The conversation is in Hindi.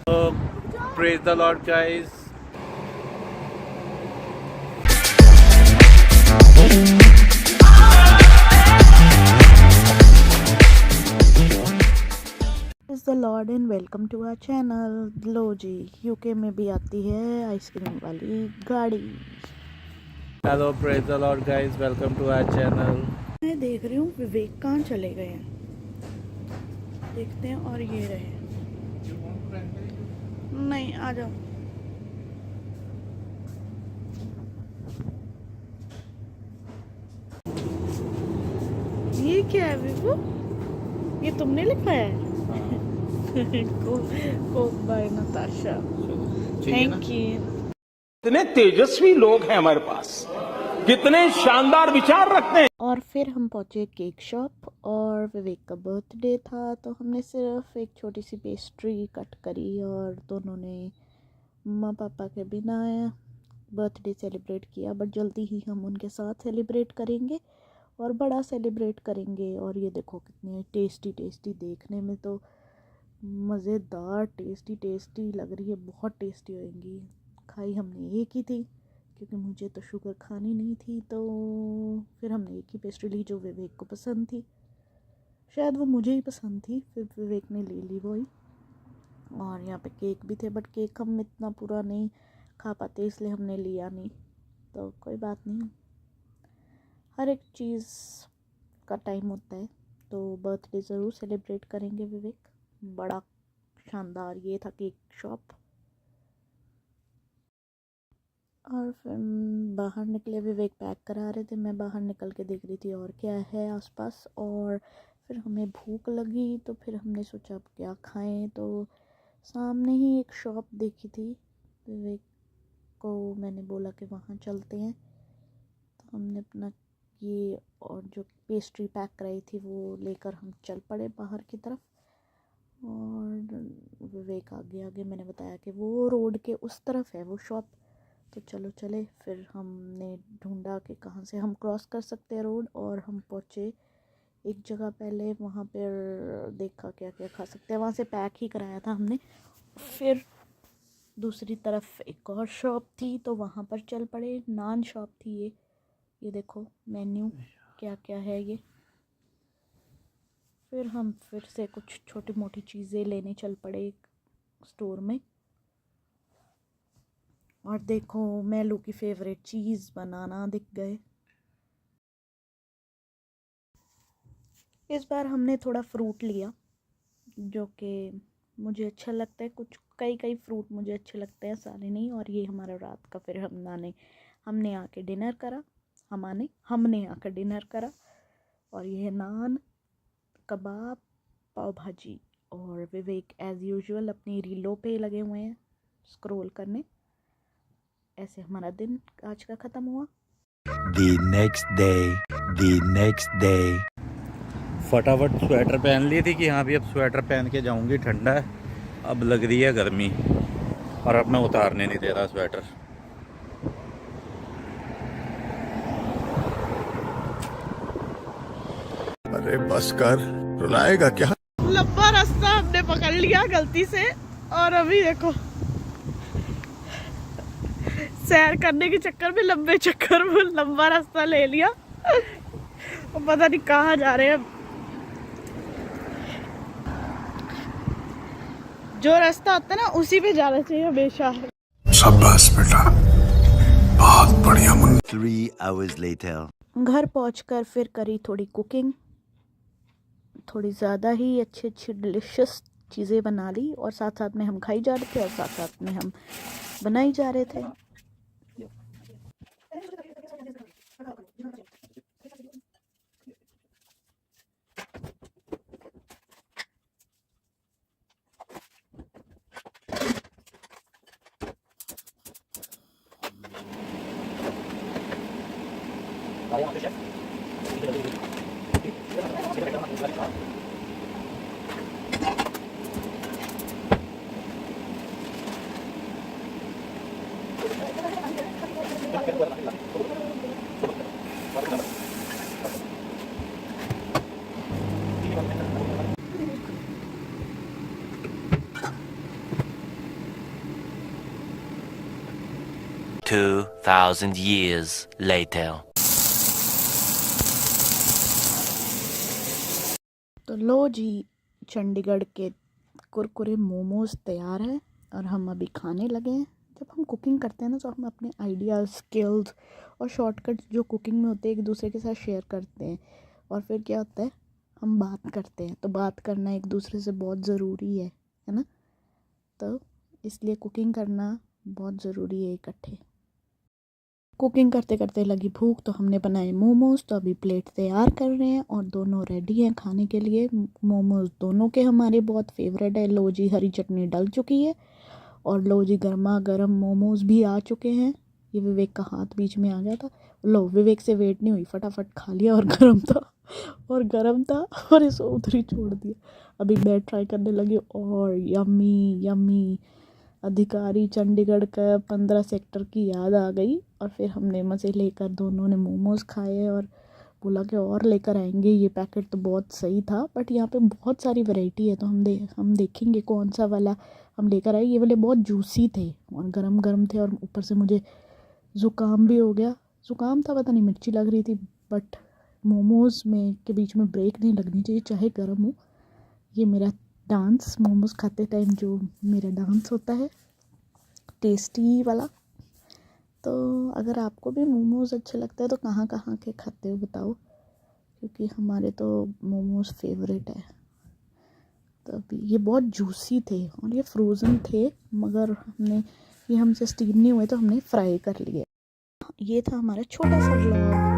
Praise the Lord, guys. Praise the Lord and welcome to our channel। लो जी, यूके में भी आती है आइसक्रीम वाली गाड़ी। Hello, praise the Lord, guys. Welcome to our channel. मैं देख रही हूँ विवेक कहाँ चले गए हैं, देखते हैं। और ये रहे, नहीं आ जाओ। ये क्या है विवो, ये तुमने लिखा है? Coke by Natasha, thank you. कितने तेजस्वी लोग हैं हमारे पास, कितने शानदार विचार रखते हैं। और फिर हम पहुंचे केक शॉप और विवेक का बर्थडे था, तो हमने सिर्फ एक छोटी सी पेस्ट्री कट करी और दोनों ने मम्मा पापा के बिना बर्थडे सेलिब्रेट किया। बट जल्दी ही हम उनके साथ सेलिब्रेट करेंगे और बड़ा सेलिब्रेट करेंगे। और ये देखो कितनी टेस्टी टेस्टी, देखने में तो मज़ेदार टेस्टी लग रही है, बहुत टेस्टी होंगी। खाई हमने एक ही थी क्योंकि मुझे तो शुगर खानी नहीं थी, तो फिर हमने एक ही पेस्ट्री ली जो विवेक को पसंद थी। शायद वो मुझे ही पसंद थी, फिर विवेक ने ले ली वही। और यहाँ पे केक भी थे, बट केक हम इतना पूरा नहीं खा पाते इसलिए हमने लिया नहीं, तो कोई बात नहीं। हर एक चीज़ का टाइम होता है, तो बर्थडे ज़रूर सेलिब्रेट करेंगे विवेक। बड़ा शानदार ये था केक शॉप। और फिर बाहर निकले, विवेक पैक करा रहे थे, मैं बाहर निकल के देख रही थी और क्या है आसपास। और फिर हमें भूख लगी, तो फिर हमने सोचा अब क्या खाएं, तो सामने ही एक शॉप देखी थी। विवेक को मैंने बोला कि वहाँ चलते हैं, तो हमने अपना ये और जो पेस्ट्री पैक कराई थी वो लेकर हम चल पड़े बाहर की तरफ। और विवेक आगे आगे, मैंने बताया कि वो रोड के उस तरफ है वो शॉप, तो चलो चले। फिर हमने ढूंढा कि कहाँ से हम क्रॉस कर सकते हैं रोड, और हम पहुँचे एक जगह। पहले वहाँ पर देखा क्या क्या खा सकते हैं, वहाँ से पैक ही कराया था हमने। फिर दूसरी तरफ एक और शॉप थी, तो वहाँ पर चल पड़े। नान शॉप थी ये देखो मेन्यू क्या क्या है ये। फिर हम फिर से कुछ छोटी मोटी चीज़ें लेने चल पड़े एक स्टोर में। और देखो मेलू की फेवरेट चीज़ बनाना दिख गए। इस बार हमने थोड़ा फ्रूट लिया जो कि मुझे अच्छा लगता है। कुछ कई फ्रूट मुझे अच्छे लगते हैं, सारे नहीं। और ये हमारा रात का फिर हमने आके डिनर करा। हमने आकर डिनर करा। और ये नान, कबाब, पाव भाजी। और विवेक एज़ यूजुअल अपनी रीलों पे लगे हुए हैं स्क्रॉल करने। ऐसे हमारा दिन आज का ख़त्म हुआ। The next day. फटाफट स्वेटर पहन ली थी कि हाँ भी अब स्वेटर पहन के जाऊंगी, ठंडा है। अब लग रही है गर्मी और अब मैं उतारने नहीं दे रहा स्वेटर। अरे बस कर, रुलाएगा क्या? लंबा रास्ता हमने पकड़ लिया गलती से, और अभी देखो सैर करने के चक्कर में लंबा रास्ता ले लिया और पता नहीं कहाँ जा रहे हैं। जो रास्ता होता है ना उसी पे जाना चाहिए हमेशा। शाबाश बेटा, बहुत बढ़िया मुन्ना। 3 hours later. घर पहुंचकर फिर करी थोड़ी कुकिंग, थोड़ी ज़्यादा ही अच्छी डिलीशियस चीज़ें बना ली। और साथ साथ में हम खाई जा रहे थे और साथ साथ में हम बनाई जा रहे थे। 2,000 years later. तो लो जी, चंडीगढ़ के कुरकुरे मोमोज तैयार हैं और हम अभी खाने लगे हैं। जब हम कुकिंग करते हैं ना तो हम अपने आइडियाज़, स्किल्स और शॉर्टकट जो कुकिंग में होते हैं एक दूसरे के साथ शेयर करते हैं। और फिर क्या होता है, हम बात करते हैं। तो बात करना एक दूसरे से बहुत ज़रूरी है ना। तो इसलिए कुकिंग करना बहुत ज़रूरी है इकट्ठे। कुकिंग करते करते लगी भूख तो हमने बनाए मोमोज़। तो अभी प्लेट तैयार कर रहे हैं और दोनों रेडी हैं खाने के लिए। मोमोज़ दोनों के हमारे बहुत फेवरेट है। लो जी, हरी चटनी डल चुकी है और लो जी, गर्मा गर्म मोमोज़ भी आ चुके हैं। ये विवेक का हाथ बीच में आ गया था। लो, विवेक से वेट नहीं हुई, फटाफट खा लिया और गर्म था और इसे उधर ही छोड़ दिया। अभी मैं ट्राई करने लगी और यम्मी यम्मी। अधिकारी चंडीगढ़ का 15 सेक्टर की याद आ गई और फिर हमने मज़े लेकर दोनों ने मोमोज़ खाए और बोला कि और लेकर आएंगे। ये पैकेट तो बहुत सही था, बट यहाँ पे बहुत सारी वैरायटी है तो हम देखेंगे कौन सा वाला हम लेकर आए। ये वाले बहुत जूसी थे और गरम गरम थे और ऊपर से मुझे ज़ुकाम भी हो गया। ज़ुकाम था, पता नहीं मिर्ची लग रही थी, बट मोमोज़ में के बीच में ब्रेक नहीं लगनी चाहिए चाहे गर्म हो। ये मेरा डांस, मोमोज़ खाते टाइम जो मेरा डांस होता है, टेस्टी वाला। तो अगर आपको भी मोमोज़ अच्छे लगते हैं तो कहाँ कहाँ के खाते हो बताओ, क्योंकि हमारे तो मोमोज़ फेवरेट है। तो अभी ये बहुत जूसी थे और ये फ्रोज़न थे, मगर हमसे स्टीम नहीं हुए तो हमने फ्राई कर लिए। ये था हमारा छोटा सा व्लॉग।